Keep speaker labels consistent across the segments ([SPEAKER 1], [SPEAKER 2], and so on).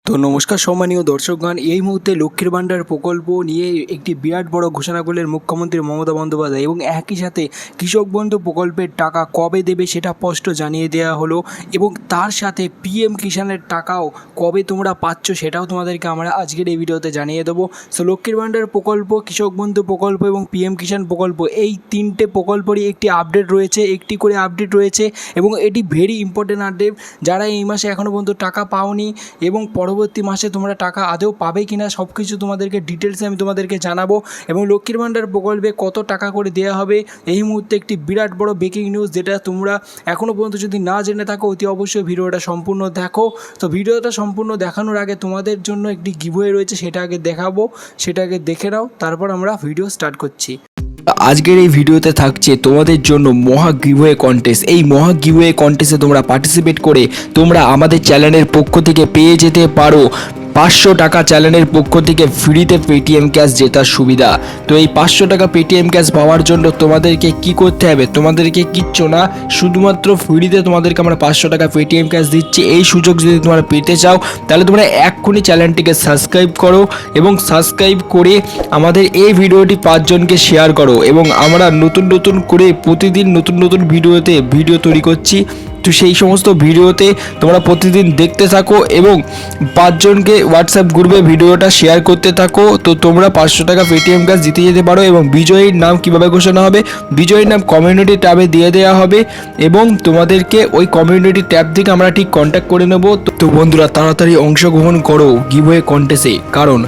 [SPEAKER 1] তো নমস্কার সম্মানীয় দর্শকগণ, এই মুহূর্তে লক্ষ্মীর ভাণ্ডার প্রকল্প নিয়ে একটি বিরাট বড় ঘোষণা করলেন মুখ্যমন্ত্রী মমতা বন্দ্যোপাধ্যায় এবং একই সাথে কৃষক বন্ধু প্রকল্পের টাকা কবে দেবে সেটা স্পষ্ট জানিয়ে দেওয়া হলো এবং তার সাথে পিএম কিষাণের টাকাও কবে তোমরা পাচ্ছ সেটাও তোমাদেরকে আমরা আজকের এই ভিডিওতে জানিয়ে দেবো। সো লক্ষ্মীর ভাণ্ডার প্রকল্প, কৃষক বন্ধু প্রকল্প এবং পিএম কিষাণ প্রকল্প, এই তিনটে প্রকল্পেরই একটি আপডেট রয়েছে, একটি করে আপডেট রয়েছে এবং এটি ভেরি ইম্পর্টেন্ট আপডেট। যারা এই মাসে এখনও পর্যন্ত টাকা পাওনি এবং পরবর্তী মাসে তোমরা টাকা আদৌ পাবে কিনা সব কিছু তোমাদেরকে ডিটেলসে আমি তোমাদেরকে জানাবো এবং লক্ষ্মীর ভাণ্ডার প্রকল্পে কত টাকা করে দেওয়া হবে এই মুহূর্তে একটি বিরাট বড় ব্রেকিং নিউজ, যেটা তোমরা এখনও পর্যন্ত যদি না জেনে থাকো অতি অবশ্যই ভিডিওটা সম্পূর্ণ দেখো। তো ভিডিওটা সম্পূর্ণ দেখানোর আগে তোমাদের জন্য একটি গিভওয়ে রয়েছে, সেটা আগে দেখাবো, সেটা আগে দেখে নাও, তারপর আমরা ভিডিও স্টার্ট করছি। আজকের এই ভিডিওতে থাকছে তোমাদের জন্য মহা গিভওয়ে কন্টেস্ট। এই মহা গিভওয়ে কন্টেস্টে তোমরা পার্টিসিপেট করে তোমরা আমাদের চ্যানেলের পক্ষ থেকে পেয়ে যেতে পারো 500 টাকা চ্যানেলের পক্ষ থেকে ফ্রিতে পেটিএম ক্যাশ জেতার সুবিধা। তো এই 500 টাকা পেটিএম ক্যাশ পাওয়ার জন্য তোমাদেরকে কি করতে হবে? তোমাদেরকে কিচ্ছু না, শুধুমাত্র ফ্রিতে তোমাদেরকে আমরা 500 টাকা পেটিএম ক্যাশ দিচ্ছি। এই সুযোগ যদি তোমরা পেতে চাও তাহলে তোমরা এক্ষুনি চ্যানেলটিকে সাবস্ক্রাইব করো এবং সাবস্ক্রাইব করে আমাদের এই ভিডিওটি 5 জনকে শেয়ার করো এবং আমরা নতুন করে প্রতিদিন নতুন ভিডিও তৈরি করছি। তো সেই সমস্ত ভিডিওতে তোমরা প্রতিদিন দেখতে থাকো এবং 5 জনকে হোয়াটসঅ্যাপ গ্রুপে ভিডিওটা শেয়ার করতে থাকো। তো তোমরা 500 টাকা পেটিএম ক্যাশ জিতে যেতে পারো এবং বিজয়ীর নাম কিভাবে ঘোষণা হবে? বিজয়ীর নাম কমিউনিটি ট্যাবে দিয়ে দেওয়া হবে এবং তোমাদেরকে ওই কমিউনিটি ট্যাব থেকে আমরা ঠিক কন্ট্যাক্ট করে নেব। তো বন্ধুরা, তাড়াতাড়ি অংশগ্রহণ করো গিভওয়ে কন্টেস্টে, কারণ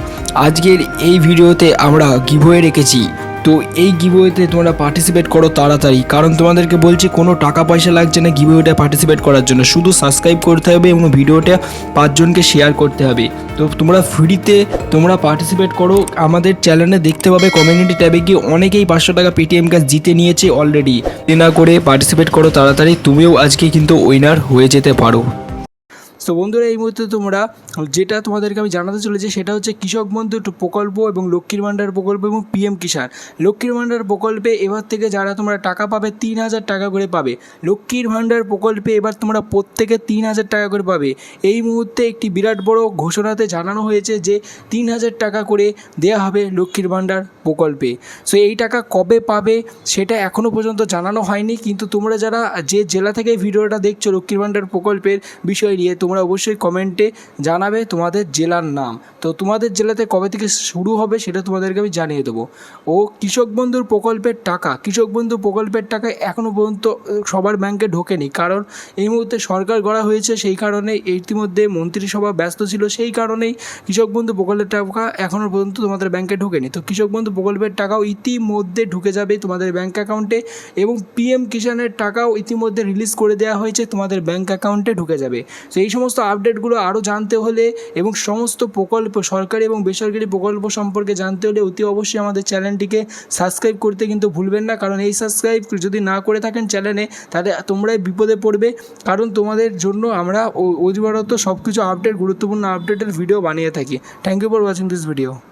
[SPEAKER 1] আজকের এই ভিডিওতে আমরা গিভওয়ে রেখেছি। তো এই গিভওয়েতে তোমরা পার্টিসিপেট করো তাড়াতাড়ি, কারণ তোমাদেরকে বলছি কোনো টাকা পয়সা লাগছে না গিভওয়েটা পার্টিসিপেট করার জন্য, শুধু সাবস্ক্রাইব করতে হবে এবং ভিডিওটা 5 জনকে শেয়ার করতে হবে। তো তোমরা ফ্রিতে তোমরা পার্টিসিপেট করো, আমাদের চ্যানেলে দেখতে পাবে কমিউনিটি ট্যাবে গিয়ে অনেকেই 500 টাকা পেটিএম ক্যাশ জিতে নিয়েছে অলরেডি। না করে পার্টিসিপেট করো তাড়াতাড়ি, তুমিও আজকে কিন্তু উইনার হয়ে যেতে পারো। তো বন্ধুরা, এই মুহূর্তে তোমরা যেটা তোমাদেরকে আমি জানাতে চলেছি সেটা হচ্ছে কৃষক বন্ধু প্রকল্প এবং লক্ষ্মীর ভাণ্ডার প্রকল্প এবং পিএম কিষাণ। লক্ষ্মীর ভাণ্ডার প্রকল্পে এবার থেকে যারা তোমরা টাকা পাবে 3000 টাকা করে পাবে। লক্ষ্মীর ভাণ্ডার প্রকল্পে এবার তোমরা প্রত্যেকে 3000 টাকা করে পাবে। এই মুহূর্তে একটি বিরাট বড় ঘোষণাতে জানানো হয়েছে যে 3000 টাকা করে দেওয়া হবে লক্ষ্মীর ভাণ্ডার প্রকল্পে। সো এই টাকা কবে পাবে সেটা এখনও পর্যন্ত জানানো হয়নি, কিন্তু তোমরা যারা যে জেলা থেকে ভিডিওটা দেখছো লক্ষ্মীর ভাণ্ডার প্রকল্পের বিষয় নিয়ে তোমরা অবশ্যই কমেন্টে জানাবে তোমাদের জেলার নাম। তো তোমাদের জেলাতে কবে থেকে শুরু হবে সেটা তোমাদেরকে আমি জানিয়ে দেবো। ও কৃষক বন্ধুর প্রকল্পের টাকা, কৃষক বন্ধু প্রকল্পের টাকা এখনও পর্যন্ত সবার ব্যাংকে ঢোকেনি, কারণ এই মুহূর্তে সরকার গড়া হয়েছে, সেই কারণে ইতিমধ্যে মন্ত্রিসভা ব্যস্ত ছিল, সেই কারণেই কৃষক বন্ধু প্রকল্পের টাকা এখনও পর্যন্ত তোমাদের ব্যাংকে ঢোকেনি। তো কৃষক বন্ধু প্রকল্পের টাকাও ইতিমধ্যে ঢুকে যাবে তোমাদের ব্যাংক অ্যাকাউন্টে এবং পিএম কিষাণের টাকাও ইতিমধ্যে রিলিজ করে দেওয়া হয়েছে, তোমাদের ব্যাংক অ্যাকাউন্টে ঢুকে যাবে। তো এই সমস্ত আপডেটগুলো আরও জানতে হলে এবং সমস্ত প্রকল্প সরকারি এবং বেসরকারি প্রকল্প সম্পর্কে জানতে হলে অতি অবশ্যই আমাদের চ্যানেলটিকে সাবস্ক্রাইব করতে কিন্তু ভুলবেন না, কারণ এই সাবস্ক্রাইব যদি না করে থাকেন চ্যানেলে তাহলে তোমরাই বিপদে পড়বে, কারণ তোমাদের জন্য আমরা অধিবরত সব কিছু আপডেট, গুরুত্বপূর্ণ আপডেটের ভিডিও বানিয়ে থাকি। Thank you for watching this video.